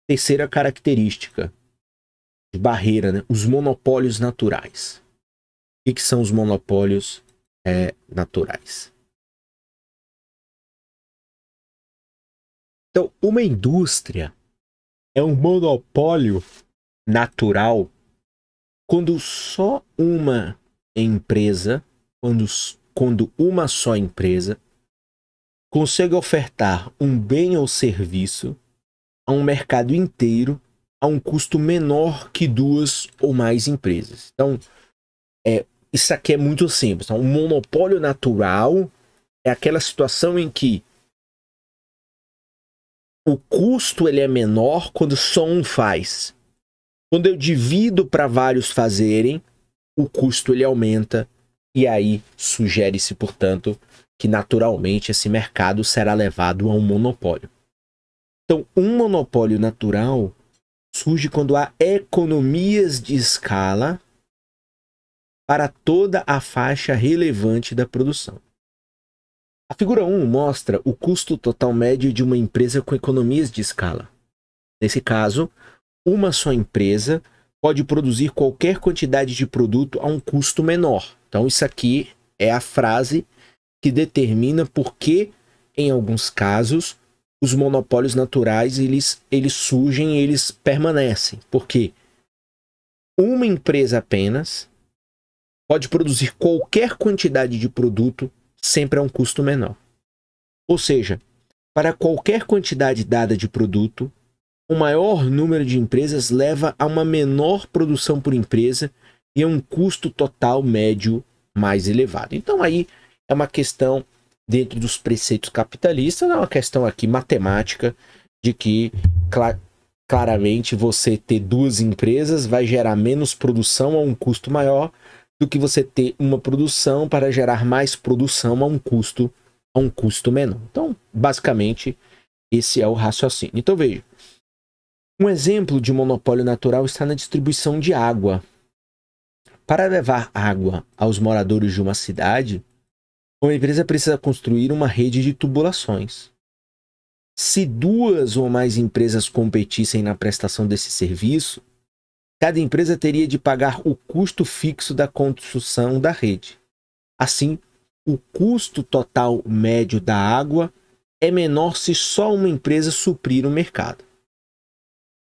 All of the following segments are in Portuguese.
Terceira característica de barreira, né? Os monopólios naturais. O que são os monopólios naturais? Então, uma indústria é um monopólio natural quando só uma empresa, quando uma só empresa consegue ofertar um bem ou serviço a um mercado inteiro a um custo menor que duas ou mais empresas. Então, isso aqui é muito simples. Então, um monopólio natural é aquela situação em que o custo ele é menor quando só um faz. Quando eu divido para vários fazerem, o custo ele aumenta e aí sugere-se, portanto, que naturalmente esse mercado será levado a um monopólio. Então, um monopólio natural surge quando há economias de escala para toda a faixa relevante da produção. A figura 1 mostra o custo total médio de uma empresa com economias de escala. Nesse caso, uma só empresa pode produzir qualquer quantidade de produto a um custo menor. Então, isso aqui é a frase que determina por que, em alguns casos, os monopólios naturais eles surgem e eles permanecem. Porque uma empresa apenas pode produzir qualquer quantidade de produto sempre a um custo menor. Ou seja, para qualquer quantidade dada de produto, o maior número de empresas leva a uma menor produção por empresa e a um custo total médio mais elevado. Então aí é uma questão dentro dos preceitos capitalistas, é uma questão aqui matemática de que claramente você ter duas empresas vai gerar menos produção a um custo maior do que você ter uma produção para gerar mais produção a um custo menor. Então, basicamente, esse é o raciocínio. Então, veja, um exemplo de monopólio natural está na distribuição de água. Para levar água aos moradores de uma cidade, uma empresa precisa construir uma rede de tubulações. Se duas ou mais empresas competissem na prestação desse serviço, cada empresa teria de pagar o custo fixo da construção da rede. Assim, o custo total médio da água é menor se só uma empresa suprir o mercado.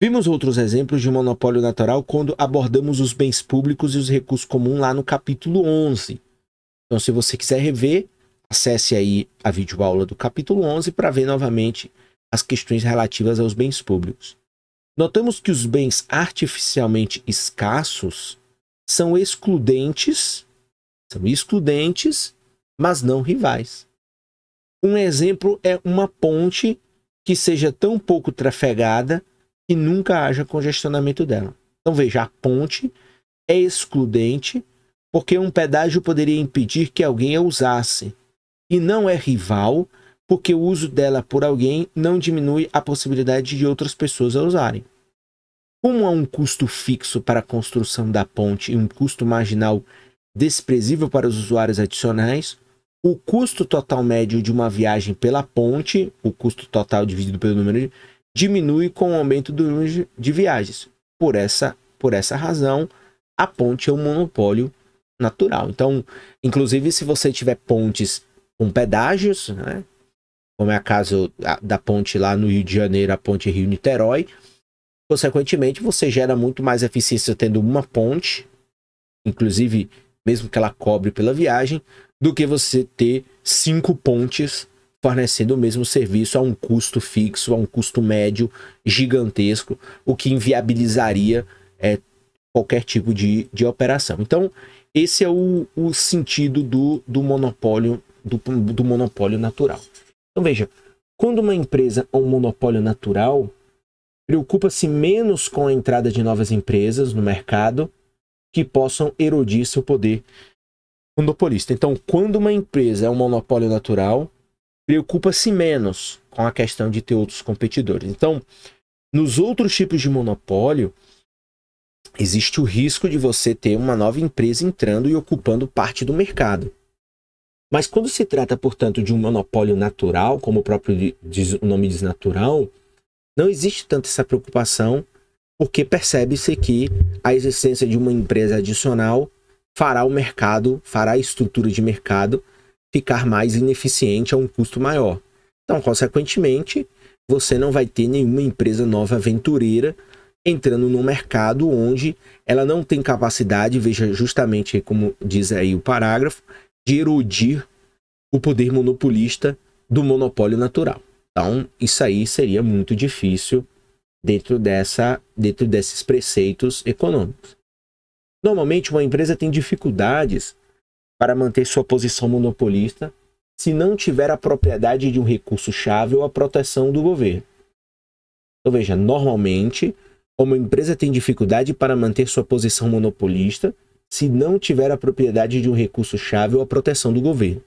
Vimos outros exemplos de monopólio natural quando abordamos os bens públicos e os recursos comuns lá no capítulo 11. Então, se você quiser rever, acesse aí a videoaula do capítulo 11 para ver novamente as questões relativas aos bens públicos. Notamos que os bens artificialmente escassos são excludentes, mas não rivais. Um exemplo é uma ponte que seja tão pouco trafegada que nunca haja congestionamento dela. Então veja, a ponte é excludente porque um pedágio poderia impedir que alguém a usasse, e não é rival porque o uso dela por alguém não diminui a possibilidade de outras pessoas a usarem. Como há um custo fixo para a construção da ponte e um custo marginal desprezível para os usuários adicionais, o custo total médio de uma viagem pela ponte, o custo total dividido pelo número, diminui com o aumento do número de viagens. Por essa razão, a ponte é um monopólio natural. Então, inclusive, se você tiver pontes com pedágios, né, como é o caso da ponte lá no Rio de Janeiro, a ponte Rio-Niterói, consequentemente, você gera muito mais eficiência tendo uma ponte, inclusive, mesmo que ela cobre pela viagem, do que você ter 5 pontes fornecendo o mesmo serviço a um custo fixo, a um custo médio gigantesco, o que inviabilizaria qualquer tipo de operação. Então, esse é o sentido do monopólio natural. Então, veja, quando uma empresa é um monopólio natural, preocupa-se menos com a entrada de novas empresas no mercado que possam erodir seu poder monopolista. Então, quando uma empresa é um monopólio natural, preocupa-se menos com a questão de ter outros competidores. Então, nos outros tipos de monopólio, existe o risco de você ter uma nova empresa entrando e ocupando parte do mercado. Mas quando se trata, portanto, de um monopólio natural, como o próprio nome diz natural, Não existe tanto essa preocupação, porque percebe-se que a existência de uma empresa adicional fará o mercado, fará a estrutura de mercado ficar mais ineficiente a um custo maior. Então, consequentemente, você não vai ter nenhuma empresa nova aventureira entrando no mercado onde ela não tem capacidade, veja justamente como diz aí o parágrafo, de erudir o poder monopolista do monopólio natural. Então, isso aí seria muito difícil dentro desses preceitos econômicos. Normalmente, uma empresa tem dificuldades para manter sua posição monopolista se não tiver a propriedade de um recurso-chave ou a proteção do governo. Então, veja, normalmente, uma empresa tem dificuldade para manter sua posição monopolista se não tiver a propriedade de um recurso-chave ou a proteção do governo.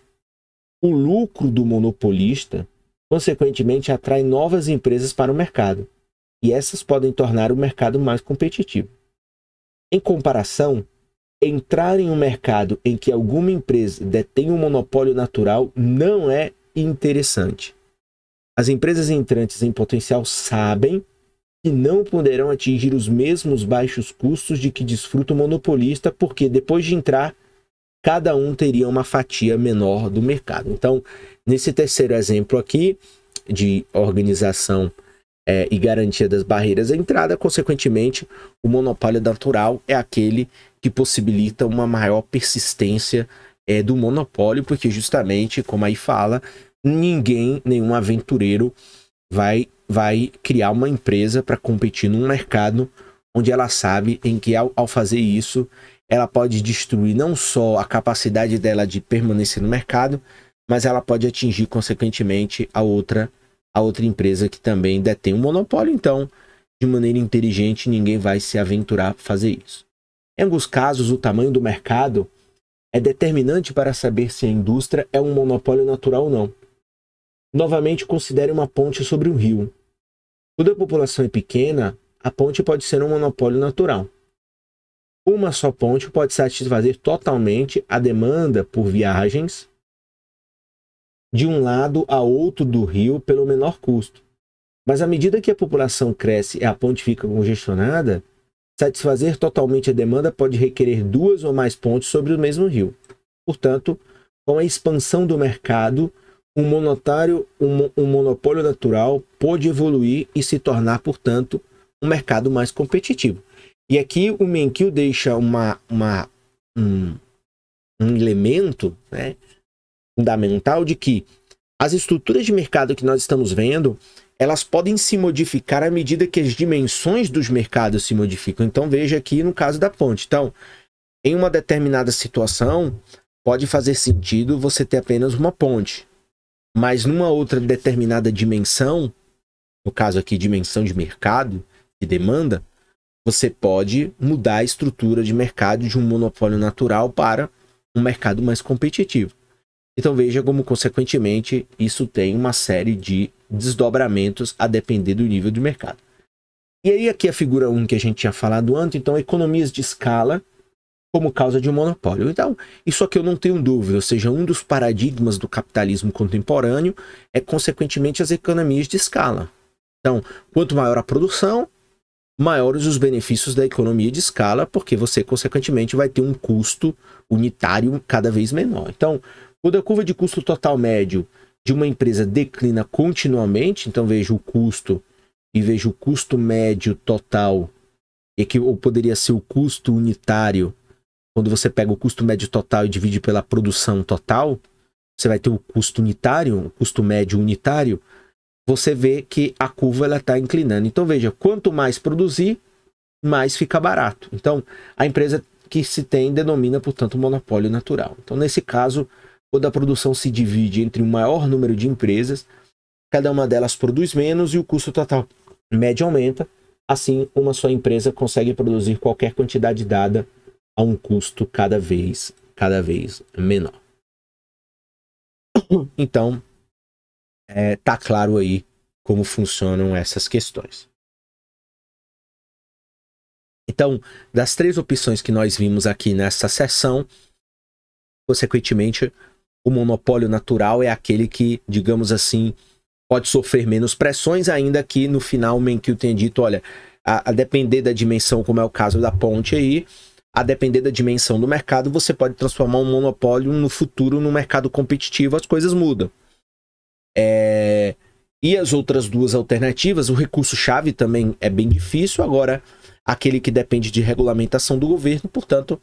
O lucro do monopolista, consequentemente, atrai novas empresas para o mercado, e essas podem tornar o mercado mais competitivo. Em comparação, entrar em um mercado em que alguma empresa detém um monopólio natural não é interessante. As empresas entrantes em potencial sabem que não poderão atingir os mesmos baixos custos de que desfruta o monopolista, porque depois de entrar, cada um teria uma fatia menor do mercado. Então, nesse terceiro exemplo aqui, de organização e garantia das barreiras à entrada, consequentemente, o monopólio natural é aquele que possibilita uma maior persistência do monopólio, porque justamente, como aí fala, nenhum aventureiro vai criar uma empresa para competir num mercado onde ela sabe em que ao fazer isso, ela pode destruir não só a capacidade dela de permanecer no mercado, mas ela pode atingir, consequentemente, a outra empresa que também detém um monopólio. Então, de maneira inteligente, ninguém vai se aventurar a fazer isso. Em alguns casos, o tamanho do mercado é determinante para saber se a indústria é um monopólio natural ou não. Novamente, considere uma ponte sobre um rio. Quando a população é pequena, a ponte pode ser um monopólio natural. Uma só ponte pode satisfazer totalmente a demanda por viagens de um lado a outro do rio pelo menor custo. Mas à medida que a população cresce e a ponte fica congestionada, satisfazer totalmente a demanda pode requerer 2 ou mais pontes sobre o mesmo rio. Portanto, com a expansão do mercado, um monopólio natural pode evoluir e se tornar, portanto, um mercado mais competitivo. E aqui o Menkil deixa um elemento, né, fundamental de que as estruturas de mercado que nós estamos vendo, elas podem se modificar à medida que as dimensões dos mercados se modificam. Então veja aqui no caso da ponte. Então, em uma determinada situação, pode fazer sentido você ter apenas uma ponte. Mas numa outra determinada dimensão, no caso aqui dimensão de mercado e demanda, você pode mudar a estrutura de mercado de um monopólio natural para um mercado mais competitivo. Então veja como, consequentemente, isso tem uma série de desdobramentos a depender do nível de mercado. E aí aqui a figura 1 que a gente tinha falado antes, então economias de escala como causa de um monopólio. Então, isso aqui eu não tenho dúvida, ou seja, um dos paradigmas do capitalismo contemporâneo é, consequentemente, as economias de escala. Então, quanto maior a produção, maiores os benefícios da economia de escala, porque você, consequentemente, vai ter um custo unitário cada vez menor. Então, quando a curva de custo total médio de uma empresa declina continuamente, então veja o custo e veja o custo médio total, ou poderia ser o custo unitário. Quando você pega o custo médio total e divide pela produção total, você vai ter o custo unitário, o custo médio unitário. Você vê que a curva está inclinando. Então veja, quanto mais produzir, mais fica barato. Então a empresa que se tem denomina, portanto, monopólio natural. Então nesse caso, quando a produção se divide entre um maior número de empresas, cada uma delas produz menos e o custo total médio aumenta. Assim, uma só empresa consegue produzir qualquer quantidade dada a um custo cada vez menor. Então, tá claro aí como funcionam essas questões. Então, das 3 opções que nós vimos aqui nessa sessão, consequentemente, o monopólio natural é aquele que, digamos assim, pode sofrer menos pressões, ainda que no final o Menkyu tenha dito, olha, a depender da dimensão, como é o caso da ponte aí, a depender da dimensão do mercado, você pode transformar um monopólio no futuro num mercado competitivo, as coisas mudam. E as outras duas alternativas, o recurso-chave também é bem difícil, agora aquele que depende de regulamentação do governo, portanto,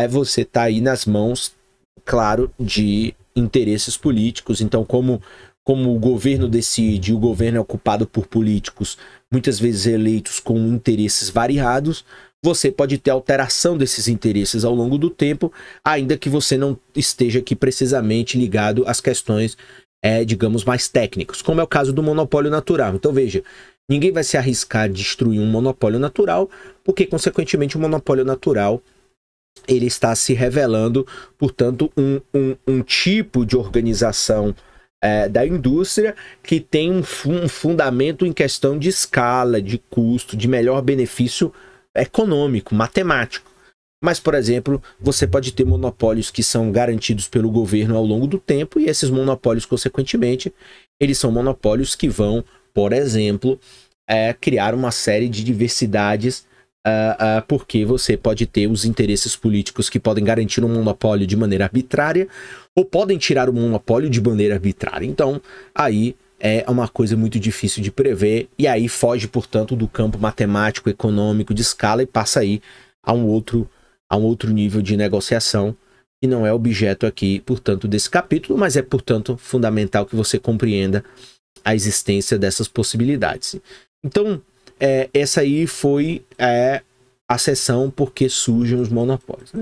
você tá aí nas mãos, claro, de interesses políticos. Então, como o governo decide, o governo é ocupado por políticos, muitas vezes eleitos com interesses variados, você pode ter alteração desses interesses ao longo do tempo, ainda que você não esteja aqui precisamente ligado às questões, digamos, mais técnicas, como é o caso do monopólio natural. Então, veja, ninguém vai se arriscar a destruir um monopólio natural, porque, consequentemente, o monopólio natural ele está se revelando, portanto, um tipo de organização da indústria que tem um fundamento em questão de escala, de custo, de melhor benefício econômico, matemático. Mas, por exemplo, você pode ter monopólios que são garantidos pelo governo ao longo do tempo, e esses monopólios, consequentemente, eles são monopólios que vão, por exemplo, criar uma série de diversidades, porque você pode ter os interesses políticos que podem garantir um monopólio de maneira arbitrária ou podem tirar o monopólio de maneira arbitrária. Então, aí é uma coisa muito difícil de prever, e aí foge, portanto, do campo matemático, econômico, de escala, e passa aí a um outro nível de negociação, que não é objeto aqui, portanto, desse capítulo, mas é, portanto, fundamental que você compreenda a existência dessas possibilidades. Então, essa aí foi a seção porque surgem os monopólios, né?